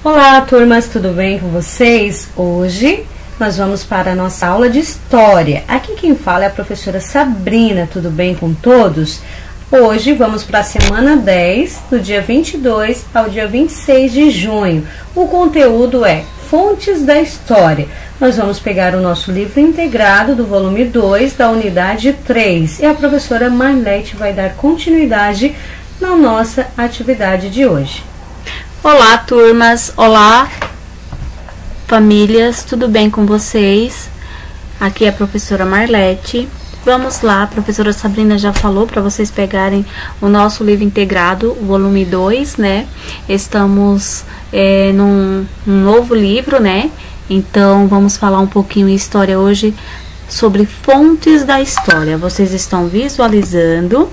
Olá, turmas, tudo bem com vocês? Hoje nós vamos para a nossa aula de História. Aqui quem fala é a professora Sabrina, tudo bem com todos? Hoje vamos para a semana 10, do dia 22 ao dia 26 de junho. O conteúdo é Fontes da História. Nós vamos pegar o nosso livro integrado do volume 2 da unidade 3 e a professora Marlete vai dar continuidade na nossa atividade de hoje. Olá, turmas! Olá, famílias! Tudo bem com vocês? Aqui é a professora Marlete. Vamos lá, a professora Sabrina já falou para vocês pegarem o nosso livro integrado, o volume 2, né? Estamos num novo livro, né? Então, vamos falar um pouquinho de história hoje sobre fontes da história. Vocês estão visualizando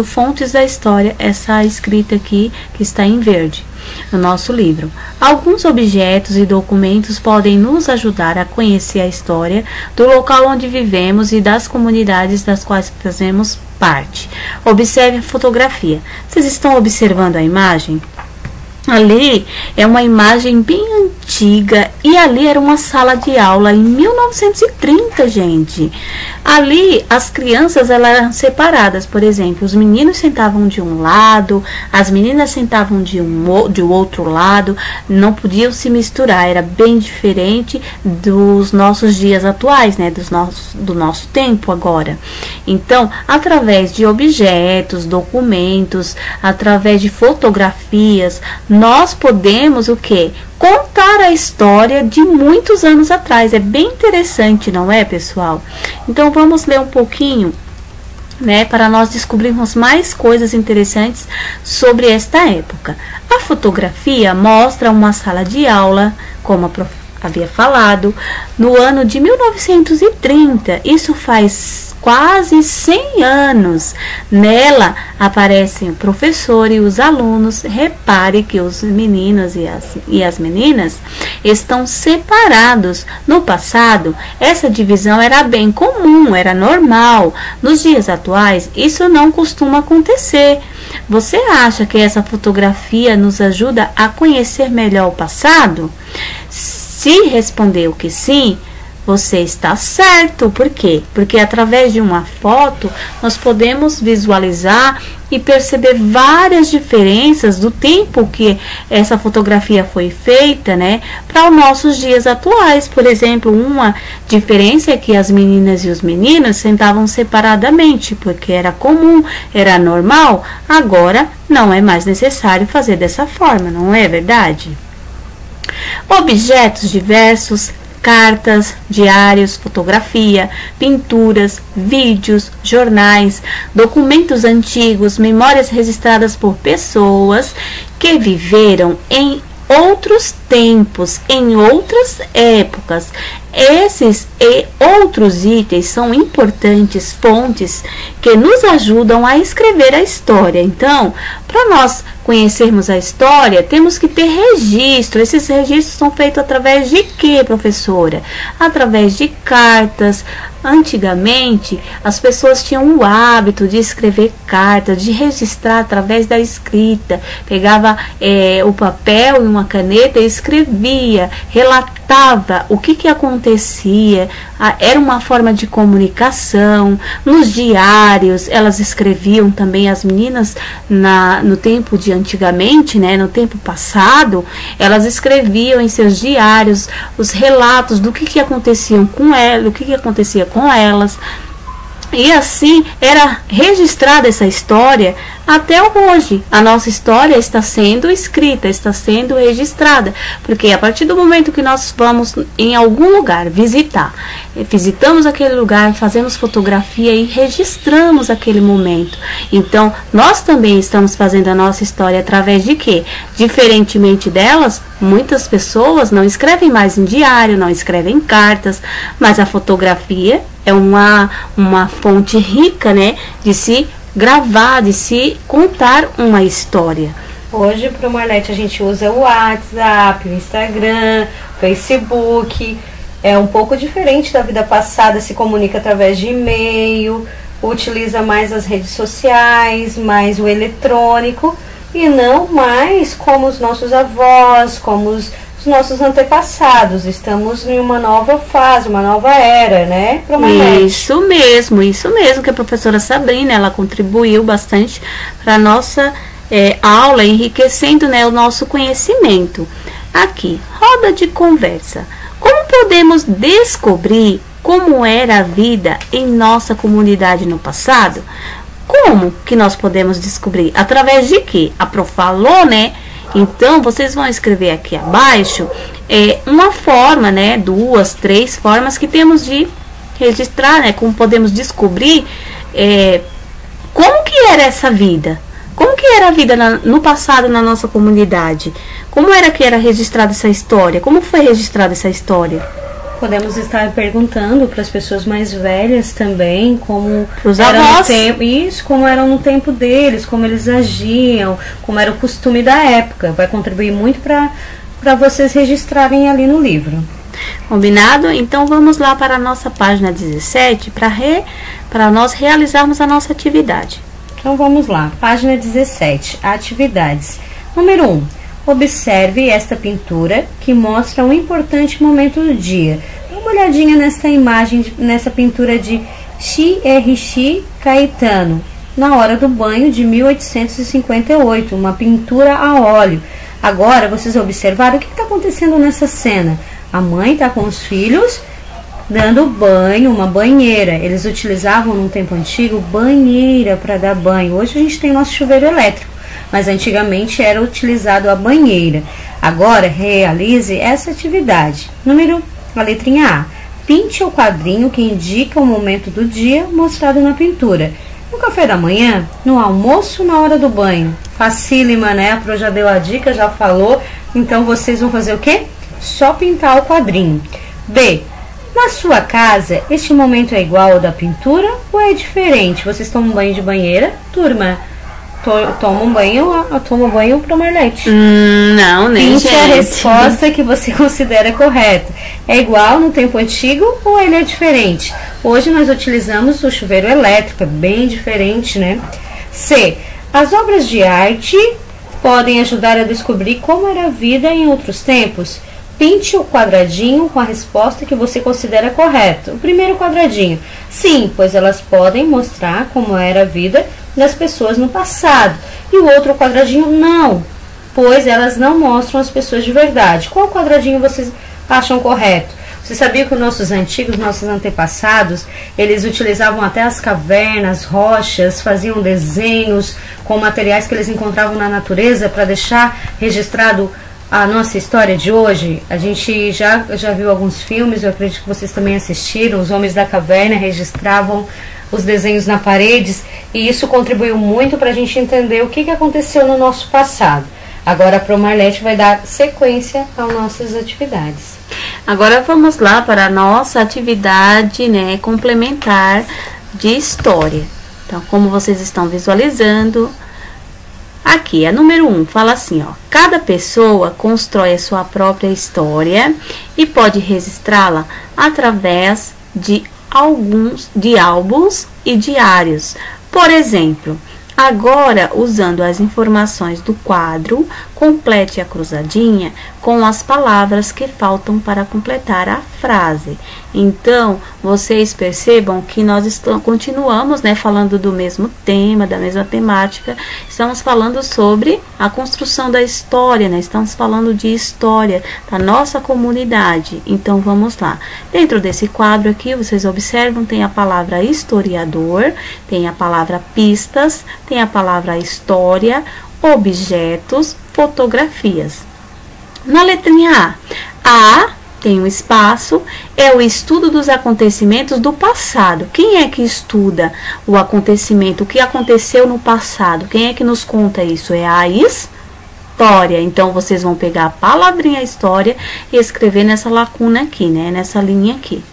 fontes da história, essa escrita aqui que está em verde no nosso livro. Alguns objetos e documentos podem nos ajudar a conhecer a história do local onde vivemos e das comunidades das quais fazemos parte. Observe a fotografia. Vocês estão observando a imagem? Ali é uma imagem bem antiga e ali era uma sala de aula em 1930, gente. Ali as crianças eram separadas, por exemplo, os meninos sentavam de um lado, as meninas sentavam de outro lado, não podiam se misturar, era bem diferente dos nossos dias atuais, né, do nosso tempo agora. Então, através de objetos, documentos, através de fotografias, nós podemos o quê? Contar a história de muitos anos atrás. É bem interessante, não é, pessoal? Então, vamos ler um pouquinho, né, para nós descobrirmos mais coisas interessantes sobre esta época. A fotografia mostra uma sala de aula, como a prof havia falado, no ano de 1930. Isso faz quase 100 anos. Nela aparecem o professor e os alunos. Repare que os meninos e as meninas estão separados. No passado, essa divisão era bem comum, era normal. Nos dias atuais, isso não costuma acontecer. Você acha que essa fotografia nos ajuda a conhecer melhor o passado? Se respondeu que sim, você está certo. Por quê? Porque através de uma foto nós podemos visualizar e perceber várias diferenças do tempo que essa fotografia foi feita, né, para os nossos dias atuais. Por exemplo, uma diferença é que as meninas e os meninos sentavam separadamente, porque era comum, era normal. Agora não é mais necessário fazer dessa forma, não é verdade? Objetos diversos, cartas, diários, fotografia, pinturas, vídeos, jornais, documentos antigos, memórias registradas por pessoas que viveram em outros tempos, em outras épocas. Esses e outros itens são importantes fontes que nos ajudam a escrever a história. Então, para nós conhecermos a história, temos que ter registro. Esses registros são feitos através de quê, professora? Através de cartas. Antigamente, as pessoas tinham o hábito de escrever cartas, de registrar através da escrita. Pegava o papel e uma caneta e escrevia, relatava o que acontecia. Era uma forma de comunicação. Nos diários, elas escreviam também, as meninas no tempo de antigamente, né, no tempo passado, elas escreviam em seus diários os relatos do que acontecia com ela, o que acontecia com elas. E assim era registrada essa história até hoje. A nossa história está sendo escrita, está sendo registrada, porque a partir do momento que nós vamos em algum lugar visitamos aquele lugar, fazemos fotografia e registramos aquele momento. Então, nós também estamos fazendo a nossa história através de quê? Diferentemente delas, muitas pessoas não escrevem mais em diário, não escrevem cartas, mas a fotografia é uma fonte rica, né, de se gravar, de se contar uma história. Hoje, para o Marlete, a gente usa o WhatsApp, o Instagram, o Facebook. É um pouco diferente da vida passada, se comunica através de e-mail, utiliza mais as redes sociais, mais o eletrônico. e não mais como os nossos avós, como os nossos antepassados. Estamos em uma nova fase, uma nova era, né? Isso mesmo que a professora Sabrina, ela contribuiu bastante para a nossa aula, enriquecendo, né, o nosso conhecimento. Aqui, roda de conversa. Como podemos descobrir como era a vida em nossa comunidade no passado? Como que nós podemos descobrir? Através de quê? A Prof falou, né? Então, vocês vão escrever aqui abaixo uma forma, né? 2, 3 formas que temos de registrar, né? Como podemos descobrir como que era essa vida. Como que era a vida no passado na nossa comunidade? Como era que era registrada essa história? Como foi registrada essa história? Podemos estar perguntando para as pessoas mais velhas também, como os avós. Como eram no tempo deles, como eles agiam, como era o costume da época. Vai contribuir muito para vocês registrarem ali no livro. Combinado? Então vamos lá para a nossa página 17 para nós realizarmos a nossa atividade. Então vamos lá, página 17, atividades. Número 1. Observe esta pintura que mostra um importante momento do dia. Dá uma olhadinha nessa imagem, nessa pintura de X.R.X. Caetano, na hora do banho de 1858, uma pintura a óleo. Agora, vocês observaram o que está acontecendo nessa cena? A mãe está com os filhos dando banho, uma banheira. Eles utilizavam, no tempo antigo, banheira para dar banho. Hoje a gente tem nosso chuveiro elétrico, mas antigamente era utilizado a banheira. Agora, realize essa atividade. A letrinha A. Pinte o quadrinho que indica o momento do dia mostrado na pintura. No café da manhã, no almoço, na hora do banho. Facílima, né? A Pro já deu a dica, já falou. Então, vocês vão fazer o quê? Só pintar o quadrinho. B. Na sua casa, este momento é igual ao da pintura ou é diferente? Vocês tomam banho de banheira, turma? Toma um banho para Marlete. Não, nem Pinte a resposta que você considera correta. É igual no tempo antigo ou ele é diferente? Hoje nós utilizamos o chuveiro elétrico, é bem diferente, né? C. As obras de arte podem ajudar a descobrir como era a vida em outros tempos. Pinte o quadradinho com a resposta que você considera correta. O primeiro quadradinho. Sim, pois elas podem mostrar como era a vida das pessoas no passado. E o outro quadradinho, não, pois elas não mostram as pessoas de verdade. Qual quadradinho vocês acham correto? Você sabia que os nossos antigos, nossos antepassados, eles utilizavam até as cavernas, rochas, faziam desenhos com materiais que eles encontravam na natureza para deixar registrado a nossa história de hoje? A gente já viu alguns filmes, eu acredito que vocês também assistiram. Os homens da caverna registravam os desenhos na paredes, e isso contribuiu muito para a gente entender o que aconteceu no nosso passado. Agora a Pro Marlete vai dar sequência às nossas atividades. Agora vamos lá para a nossa atividade, né, complementar de história. Então, como vocês estão visualizando, aqui, a número 1, fala assim, ó. Cada pessoa constrói a sua própria história e pode registrá-la através de álbuns e diários. Por exemplo, agora, usando as informações do quadro, complete a cruzadinha com as palavras que faltam para completar a frase. Então, vocês percebam que nós continuamos, né, falando do mesmo tema, da mesma temática. Estamos falando sobre a construção da história, né? Estamos falando de história da nossa comunidade. Então, vamos lá. Dentro desse quadro aqui, vocês observam, tem a palavra historiador, tem a palavra pistas, tem a palavra história, objetos, fotografias. Na letrinha A tem um espaço, é o estudo dos acontecimentos do passado. Quem é que estuda o acontecimento, o que aconteceu no passado? Quem é que nos conta isso? É a história. Então, vocês vão pegar a palavrinha história e escrever nessa lacuna aqui, né? Nessa linha aqui.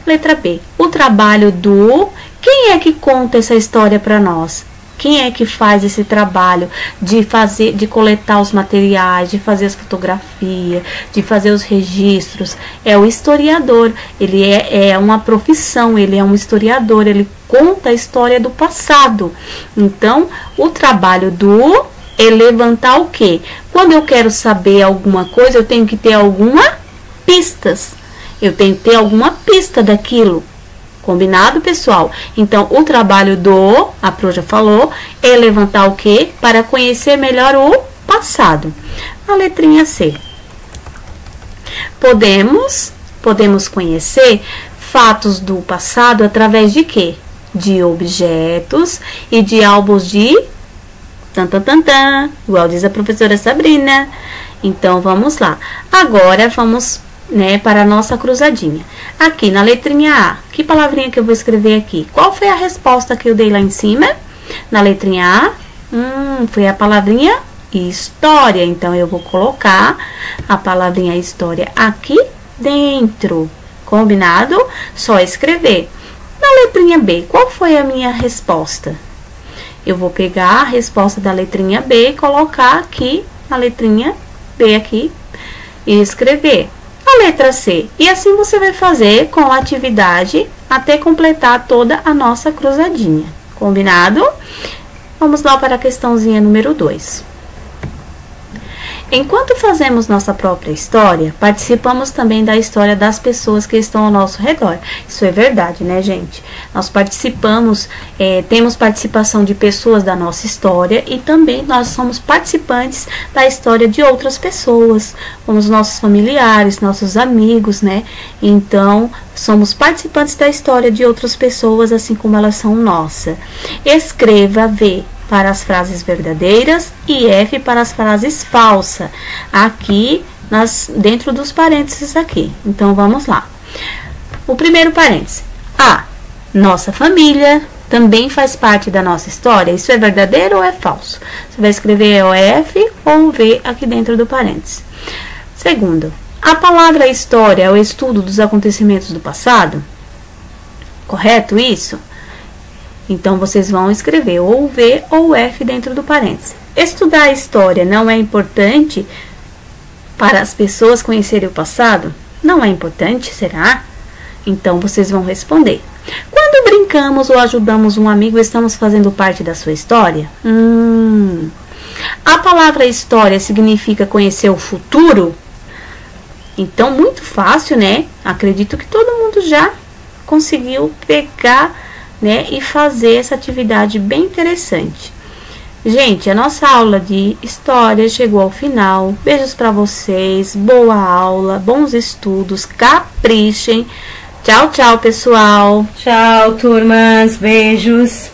Letra B, o trabalho do... Quem é que conta essa história para nós? Quem é que faz esse trabalho de coletar os materiais, de fazer as fotografias, de fazer os registros? É o historiador. Ele é uma profissão, ele é um historiador, ele conta a história do passado. Então, o trabalho do É levantar o quê? Quando eu quero saber alguma coisa, eu tenho que ter alguma pistas. Eu tenho que ter alguma pista daquilo. Combinado, pessoal? Então, o trabalho a Pro já falou, é levantar o quê? Para conhecer melhor o passado. A letrinha C. Podemos conhecer fatos do passado através de quê? De objetos e de álbuns de igual diz a professora Sabrina. Então, vamos lá. Agora, vamos, para a nossa cruzadinha. Aqui, na letrinha A, que palavrinha que eu vou escrever aqui? Qual foi a resposta que eu dei lá em cima? Na letrinha A, foi a palavrinha história. Então, eu vou colocar a palavrinha história aqui dentro. Combinado? Só escrever. Na letrinha B, qual foi a minha resposta? Eu vou pegar a resposta da letrinha B e colocar aqui na letrinha B aqui e escrever a letra C. E assim você vai fazer com a atividade até completar toda a nossa cruzadinha. Combinado? Vamos lá para a questãozinha número 2. Enquanto fazemos nossa própria história, participamos também da história das pessoas que estão ao nosso redor. Isso é verdade, né, gente? Nós participamos, temos participação de pessoas da nossa história e também nós somos participantes da história de outras pessoas, como os nossos familiares, nossos amigos, né? Então, somos participantes da história de outras pessoas, assim como elas são nossa. Escreva V para as frases verdadeiras e F para as frases falsas, aqui dentro dos parênteses aqui. Então, vamos lá. O primeiro parêntese. A. Nossa família também faz parte da nossa história. Isso é verdadeiro ou é falso? Você vai escrever o F ou o V aqui dentro do parêntese. Segundo. A palavra história é o estudo dos acontecimentos do passado? Correto isso? Então, vocês vão escrever ou o V ou o F dentro do parênteses. Estudar a história não é importante para as pessoas conhecerem o passado? Não é importante, será? Então, vocês vão responder. Quando brincamos ou ajudamos um amigo, estamos fazendo parte da sua história? A palavra história significa conhecer o futuro? Então, muito fácil, né? Acredito que todo mundo já conseguiu pegar, né, e fazer essa atividade bem interessante. Gente, a nossa aula de história chegou ao final. Beijos para vocês, boa aula, bons estudos, caprichem. Tchau, tchau, pessoal. Tchau, turmas, beijos.